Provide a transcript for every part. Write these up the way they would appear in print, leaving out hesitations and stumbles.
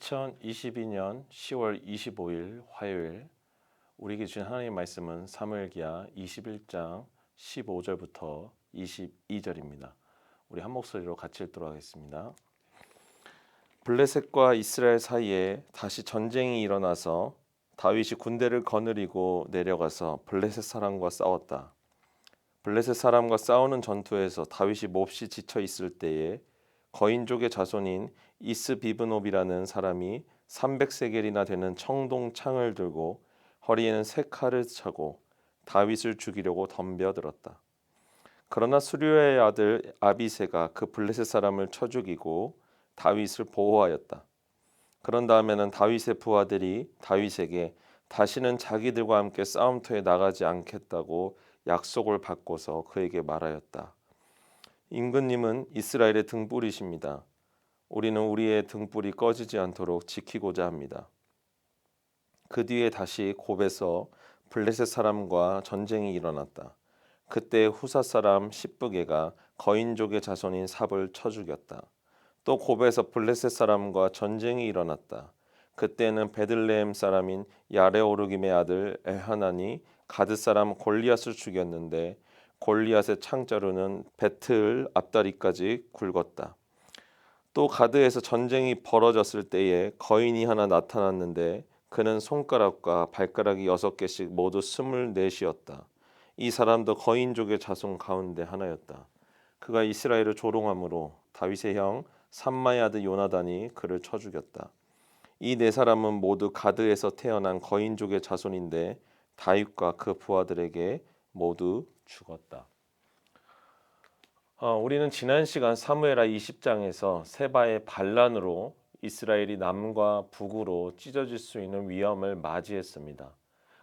2022년 10월 25일 화요일 우리에게 주신 하나님의 말씀은 사무엘기하 21장 15절부터 22절입니다. 우리 한 목소리로 같이 읽도록 하겠습니다. 블레셋과 이스라엘 사이에 다시 전쟁이 일어나서 다윗이 군대를 거느리고 내려가서 블레셋 사람과 싸웠다. 블레셋 사람과 싸우는 전투에서 다윗이 몹시 지쳐 있을 때에 거인족의 자손인 이스비브노비라는 사람이 300세겔이나 되는 청동 창을 들고 허리에는 세 칼을 차고 다윗을 죽이려고 덤벼들었다. 그러나 수르야의 아들 아비새가 그 블레셋 사람을 쳐 죽이고 다윗을 보호하였다. 그런 다음에는 다윗의 부하들이 다윗에게 다시는 자기들과 함께 싸움터에 나가지 않겠다고 약속을 받고서 그에게 말하였다. 임금님은 이스라엘의 등불이십니다. 우리는 우리의 등불이 꺼지지 않도록 지키고자 합니다. 그 뒤에 다시 곱에서 블레셋 사람과 전쟁이 일어났다. 그때 후사 사람 시브게가 거인족의 자손인 삽을 쳐 죽였다. 또 곱에서 블레셋 사람과 전쟁이 일어났다. 그때는 베들레헴 사람인 야레오르김의 아들 엘하난이 가드 사람 골리앗을 죽였는데 골리앗의 창자루는 베틀 앞다리까지 굵었다. 또 가드에서 전쟁이 벌어졌을 때에 거인이 하나 나타났는데 그는 손가락과 발가락이 6개씩 모두 24이었다. 이 사람도 거인족의 자손 가운데 하나였다. 그가 이스라엘을 조롱함으로 다윗의 형 삼마의 아들 요나단이 그를 쳐 죽였다. 이 네 사람은 모두 가드에서 태어난 거인족의 자손인데 다윗과 그 부하들에게 모두 죽었다. 우리는 지난 시간 사무엘하 20장에서 세바의 반란으로 이스라엘이 남과 북으로 찢어질 수 있는 위험을 맞이했습니다.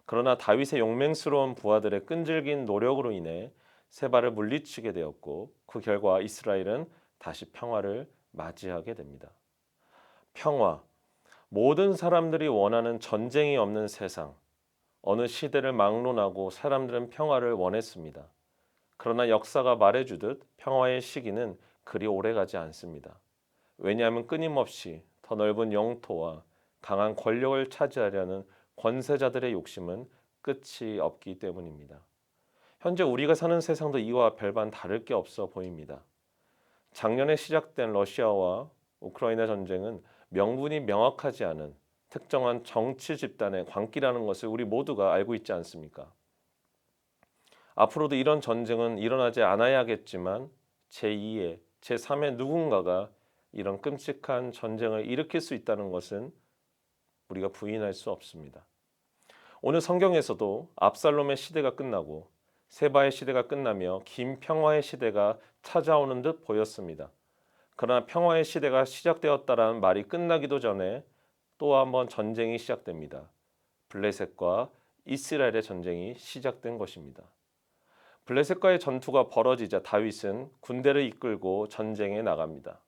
그러나 다윗의 용맹스러운 부하들의 끈질긴 노력으로 인해 세바를 물리치게 되었고 그 결과 이스라엘은 다시 평화를 맞이하게 됩니다. 평화, 모든 사람들이 원하는 전쟁이 없는 세상, 어느 시대를 막론하고 사람들은 평화를 원했습니다. 그러나 역사가 말해주듯 평화의 시기는 그리 오래가지 않습니다. 왜냐하면 끊임없이 더 넓은 영토와 강한 권력을 차지하려는 권세자들의 욕심은 끝이 없기 때문입니다. 현재 우리가 사는 세상도 이와 별반 다를 게 없어 보입니다. 작년에 시작된 러시아와 우크라이나 전쟁은 명분이 명확하지 않은 특정한 정치 집단의 광기라는 것을 우리 모두가 알고 있지 않습니까? 앞으로도 이런 전쟁은 일어나지 않아야겠지만 제2의, 제3의 누군가가 이런 끔찍한 전쟁을 일으킬 수 있다는 것은 우리가 부인할 수 없습니다. 오늘 성경에서도 압살롬의 시대가 끝나고 세바의 시대가 끝나며 긴 평화의 시대가 찾아오는 듯 보였습니다. 그러나 평화의 시대가 시작되었다라는 말이 끝나기도 전에 또 한번 전쟁이 시작됩니다. 블레셋과 이스라엘의 전쟁이 시작된 것입니다. 블레셋과의 전투가 벌어지자 다윗은 군대를 이끌고 전쟁에 나갑니다.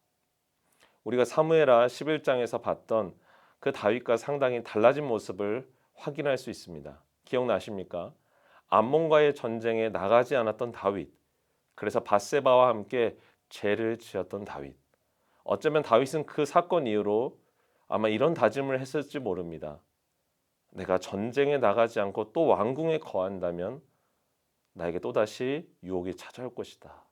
우리가 사무엘하 11장에서 봤던 그 다윗과 상당히 달라진 모습을 확인할 수 있습니다. 기억나십니까? 암몬과의 전쟁에 나가지 않았던 다윗, 그래서 밧세바와 함께 죄를 지었던 다윗. 어쩌면 다윗은 그 사건 이후로 아마 이런 다짐을 했을지 모릅니다. 내가 전쟁에 나가지 않고 또 왕궁에 거한다면 나에게 또다시 유혹이 찾아올 것이다.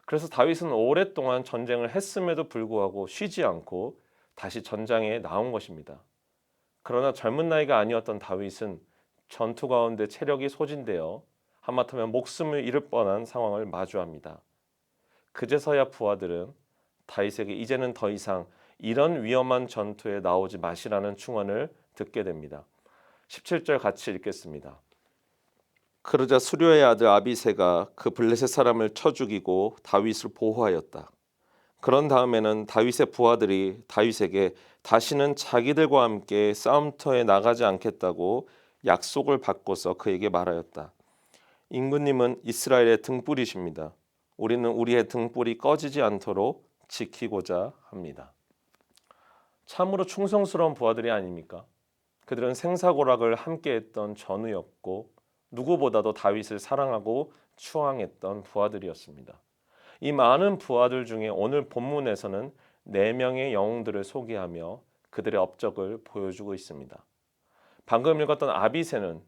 그래서 다윗은 오랫동안 전쟁을 했음에도 불구하고 쉬지 않고 다시 전장에 나온 것입니다. 그러나 젊은 나이가 아니었던 다윗은 전투 가운데 체력이 소진되어 하마터면 목숨을 잃을 뻔한 상황을 마주합니다. 그제서야 부하들은 다윗에게 이제는 더 이상 이런 위험한 전투에 나오지 마시라는 충언을 듣게 됩니다. 17절 같이 읽겠습니다. 그러자 수르야의 아들 아비새가 그 블레셋 사람을 쳐 죽이고 다윗을 보호하였다. 그런 다음에는 다윗의 부하들이 다윗에게 다시는 자기들과 함께 싸움터에 나가지 않겠다고 약속을 받고서 그에게 말하였다. 임금님은 이스라엘의 등불이십니다. 우리는 우리의 등불이 꺼지지 않도록 지키고자 합니다. 참으로 충성스러운 부하들이 아닙니까? 그들은 생사고락을 함께했던 전우였고 누구보다도 다윗을 사랑하고 추앙했던 부하들이었습니다. 이 많은 부하들 중에 오늘 본문에서는 4명의 영웅들을 소개하며 그들의 업적을 보여주고 있습니다. 방금 읽었던 아비새는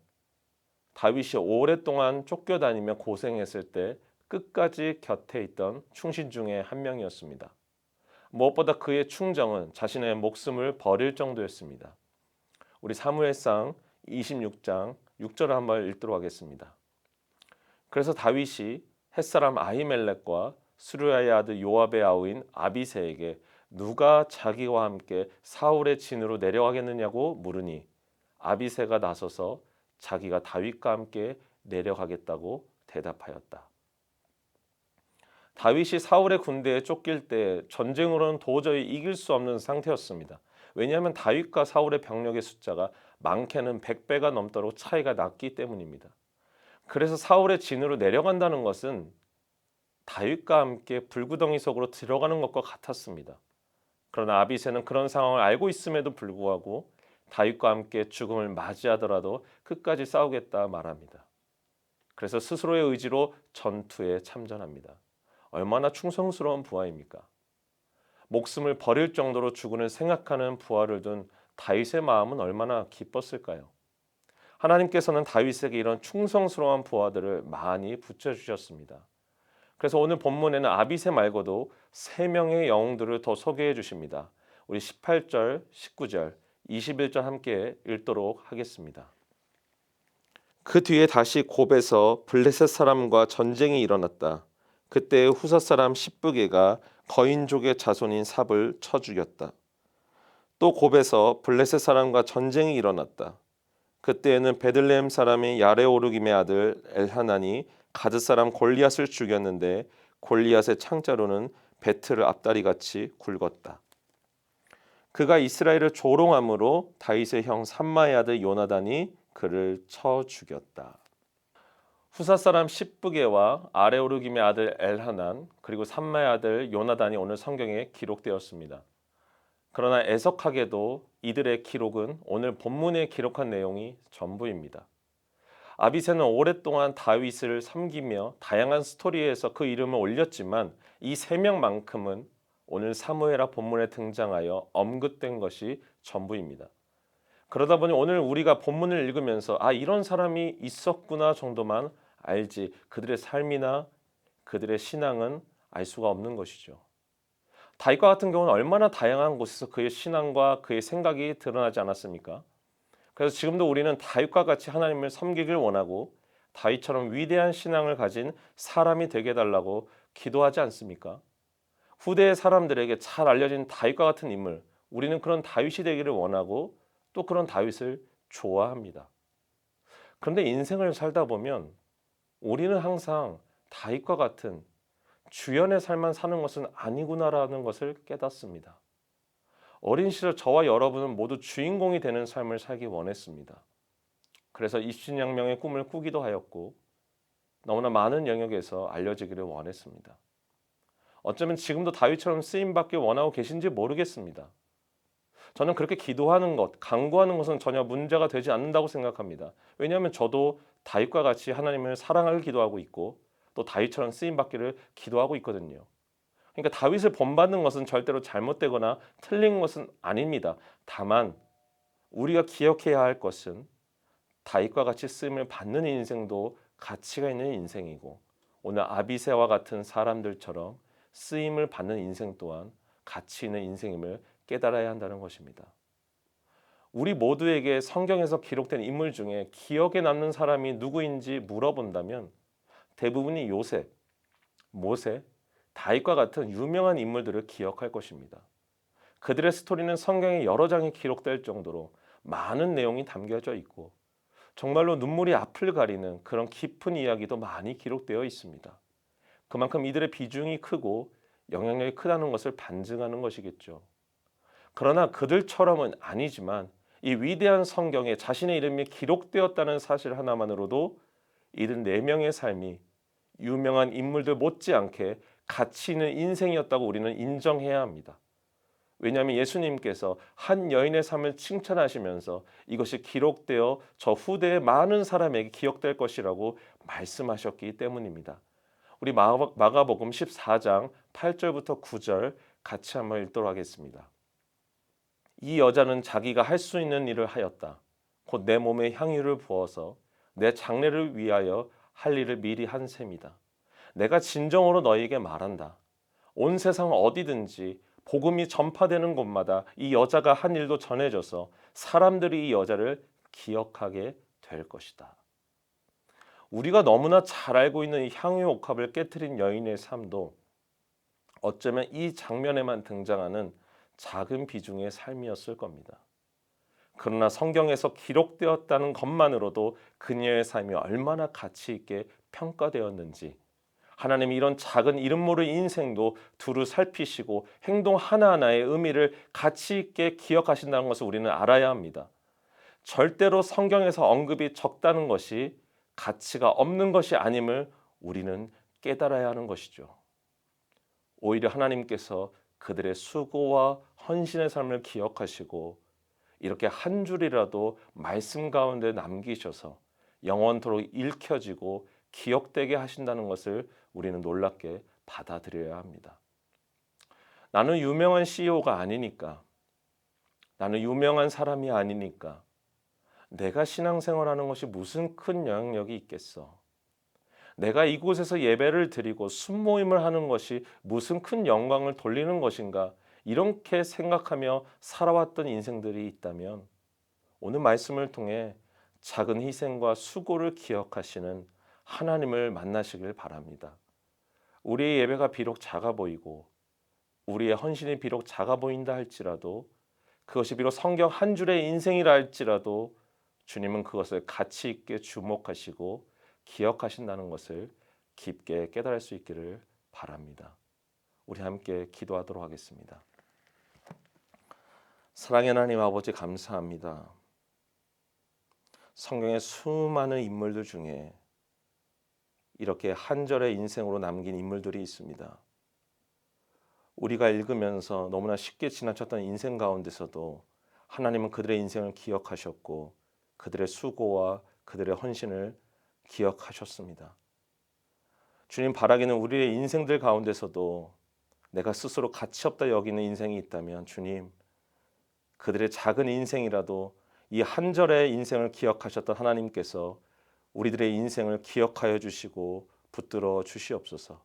다윗이 오랫동안 쫓겨다니며 고생했을 때 끝까지 곁에 있던 충신 중에 한 명이었습니다. 무엇보다 그의 충정은 자신의 목숨을 버릴 정도였습니다. 우리 사무엘상 26장 6절을 한번 읽도록 하겠습니다. 그래서 다윗이 햇사람 아히멜렉과 수르야의 아들 요압의 아우인 아비새에게 누가 자기와 함께 사울의 진으로 내려가겠느냐고 물으니 아비새가 나서서 자기가 다윗과 함께 내려가겠다고 대답하였다. 다윗이 사울의 군대에 쫓길 때 전쟁으로는 도저히 이길 수 없는 상태였습니다. 왜냐하면 다윗과 사울의 병력의 숫자가 많게는 100배가 넘도록 차이가 났기 때문입니다. 그래서 사울의 진으로 내려간다는 것은 다윗과 함께 불구덩이 속으로 들어가는 것과 같았습니다. 그러나 아비새는 그런 상황을 알고 있음에도 불구하고 다윗과 함께 죽음을 맞이하더라도 끝까지 싸우겠다 말합니다. 그래서 스스로의 의지로 전투에 참전합니다. 얼마나 충성스러운 부하입니까? 목숨을 버릴 정도로 죽음을 생각하는 부하를 둔 다윗의 마음은 얼마나 기뻤을까요? 하나님께서는 다윗에게 이런 충성스러운 부하들을 많이 붙여주셨습니다. 그래서 오늘 본문에는 아비새 말고도 3명의 영웅들을 더 소개해 주십니다. 우리 18절, 19절, 21절 함께 읽도록 하겠습니다. 그 뒤에 다시 곱에서 블레셋 사람과 전쟁이 일어났다. 그때 후사 사람 십부게가 거인족의 자손인 삽을 쳐 죽였다. 또 곱에서 블레셋 사람과 전쟁이 일어났다. 그때에는 베들레헴 사람인 야레오르김의 아들 엘하난이 가드 사람 골리앗을 죽였는데 골리앗의 창자로는 배틀을 앞다리같이 굵었다. 그가 이스라엘을 조롱함으로 다윗의 형 삼마의 아들 요나단이 그를 쳐 죽였다. 후사 사람 십부게와 아레오르김의 아들 엘하난 그리고 삼마의 아들 요나단이 오늘 성경에 기록되었습니다. 그러나 애석하게도 이들의 기록은 오늘 본문에 기록한 내용이 전부입니다. 아비새는 오랫동안 다윗을 섬기며 다양한 스토리에서 그 이름을 올렸지만 이 3명만큼은 오늘 사무엘하 본문에 등장하여 언급된 것이 전부입니다. 그러다 보니 오늘 우리가 본문을 읽으면서 이런 사람이 있었구나 정도만 알지 그들의 삶이나 그들의 신앙은 알 수가 없는 것이죠. 다윗과 같은 경우는 얼마나 다양한 곳에서 그의 신앙과 그의 생각이 드러나지 않았습니까? 그래서 지금도 우리는 다윗과 같이 하나님을 섬기길 원하고 다윗처럼 위대한 신앙을 가진 사람이 되게 해달라고 기도하지 않습니까? 후대의 사람들에게 잘 알려진 다윗과 같은 인물, 우리는 그런 다윗이 되기를 원하고 또 그런 다윗을 좋아합니다. 그런데 인생을 살다 보면 우리는 항상 다윗과 같은 주연의 삶만 사는 것은 아니구나라는 것을 깨닫습니다. 어린 시절 저와 여러분은 모두 주인공이 되는 삶을 살기 원했습니다. 그래서 입신양명의 꿈을 꾸기도 하였고 너무나 많은 영역에서 알려지기를 원했습니다. 어쩌면 지금도 다윗처럼 쓰임받길 원하고 계신지 모르겠습니다. 저는 그렇게 기도하는 것, 간구하는 것은 전혀 문제가 되지 않는다고 생각합니다. 왜냐하면 저도 다윗과 같이 하나님을 사랑하길 기도하고 있고 또 다윗처럼 쓰임받기를 기도하고 있거든요. 그러니까 다윗을 본받는 것은 절대로 잘못되거나 틀린 것은 아닙니다. 다만 우리가 기억해야 할 것은 다윗과 같이 쓰임을 받는 인생도 가치가 있는 인생이고 오늘 아비새와 같은 사람들처럼 쓰임을 받는 인생 또한 가치 있는 인생임을 깨달아야 한다는 것입니다. 우리 모두에게 성경에서 기록된 인물 중에 기억에 남는 사람이 누구인지 물어본다면 대부분이 요셉, 모세, 다윗과 같은 유명한 인물들을 기억할 것입니다. 그들의 스토리는 성경의 여러 장에 기록될 정도로 많은 내용이 담겨져 있고 정말로 눈물이 앞을 가리는 그런 깊은 이야기도 많이 기록되어 있습니다. 그만큼 이들의 비중이 크고 영향력이 크다는 것을 반증하는 것이겠죠. 그러나 그들처럼은 아니지만 이 위대한 성경에 자신의 이름이 기록되었다는 사실 하나만으로도 이들 4명의 삶이 유명한 인물들 못지않게 가치 있는 인생이었다고 우리는 인정해야 합니다. 왜냐하면 예수님께서 한 여인의 삶을 칭찬하시면서 이것이 기록되어 저 후대의 많은 사람에게 기억될 것이라고 말씀하셨기 때문입니다. 우리 마가복음 14장 8절부터 9절 같이 한번 읽도록 하겠습니다. 이 여자는 자기가 할 수 있는 일을 하였다. 곧 내 몸에 향유를 부어서 내 장례를 위하여 할 일을 미리 한 셈이다. 내가 진정으로 너희에게 말한다. 온 세상 어디든지 복음이 전파되는 곳마다 이 여자가 한 일도 전해져서 사람들이 이 여자를 기억하게 될 것이다. 우리가 너무나 잘 알고 있는 이 향유 옥합을 깨트린 여인의 삶도 어쩌면 이 장면에만 등장하는 작은 비중의 삶이었을 겁니다. 그러나 성경에서 기록되었다는 것만으로도 그녀의 삶이 얼마나 가치 있게 평가되었는지, 하나님이 이런 작은 이름 모를 인생도 두루 살피시고 행동 하나하나의 의미를 가치 있게 기억하신다는 것을 우리는 알아야 합니다. 절대로 성경에서 언급이 적다는 것이 가치가 없는 것이 아님을 우리는 깨달아야 하는 것이죠. 오히려 하나님께서 그들의 수고와 헌신의 삶을 기억하시고 이렇게 한 줄이라도 말씀 가운데 남기셔서 영원토록 읽혀지고 기억되게 하신다는 것을 우리는 놀랍게 받아들여야 합니다. 나는 유명한 CEO가 아니니까, 나는 유명한 사람이 아니니까 내가 신앙생활하는 것이 무슨 큰 영향력이 있겠어. 내가 이곳에서 예배를 드리고 순모임을 하는 것이 무슨 큰 영광을 돌리는 것인가, 이렇게 생각하며 살아왔던 인생들이 있다면 오늘 말씀을 통해 작은 희생과 수고를 기억하시는 하나님을 만나시길 바랍니다. 우리의 예배가 비록 작아 보이고 우리의 헌신이 비록 작아 보인다 할지라도, 그것이 비록 성경 한 줄의 인생이라 할지라도 주님은 그것을 가치 있게 주목하시고 기억하신다는 것을 깊게 깨달을 수 있기를 바랍니다. 우리 함께 기도하도록 하겠습니다. 사랑의 하나님 아버지, 감사합니다. 성경의 수많은 인물들 중에 이렇게 한 절의 인생으로 남긴 인물들이 있습니다. 우리가 읽으면서 너무나 쉽게 지나쳤던 인생 가운데서도 하나님은 그들의 인생을 기억하셨고 그들의 수고와 그들의 헌신을 기억하셨습니다. 주님, 바라기는 우리의 인생들 가운데서도 내가 스스로 가치 없다 여기는 인생이 있다면 주님, 그들의 작은 인생이라도 이 한 절의 인생을 기억하셨던 하나님께서 우리들의 인생을 기억하여 주시고 붙들어 주시옵소서.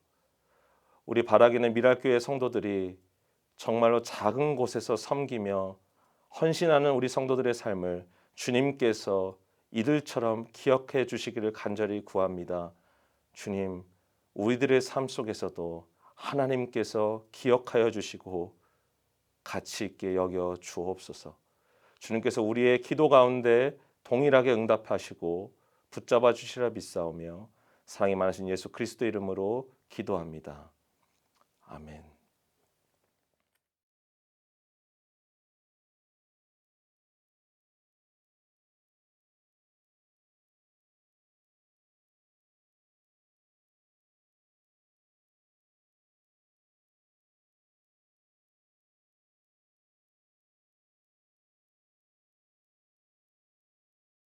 우리 바라기는 미랄교회 성도들이 정말로 작은 곳에서 섬기며 헌신하는 우리 성도들의 삶을 주님께서 이들처럼 기억해 주시기를 간절히 구합니다. 주님, 우리들의 삶 속에서도 하나님께서 기억하여 주시고 가치 있게 여겨 주옵소서. 주님께서 우리의 기도 가운데 동일하게 응답하시고 붙잡아 주시라 믿사오며 사랑이 많으신 예수 그리스도 이름으로 기도합니다. 아멘.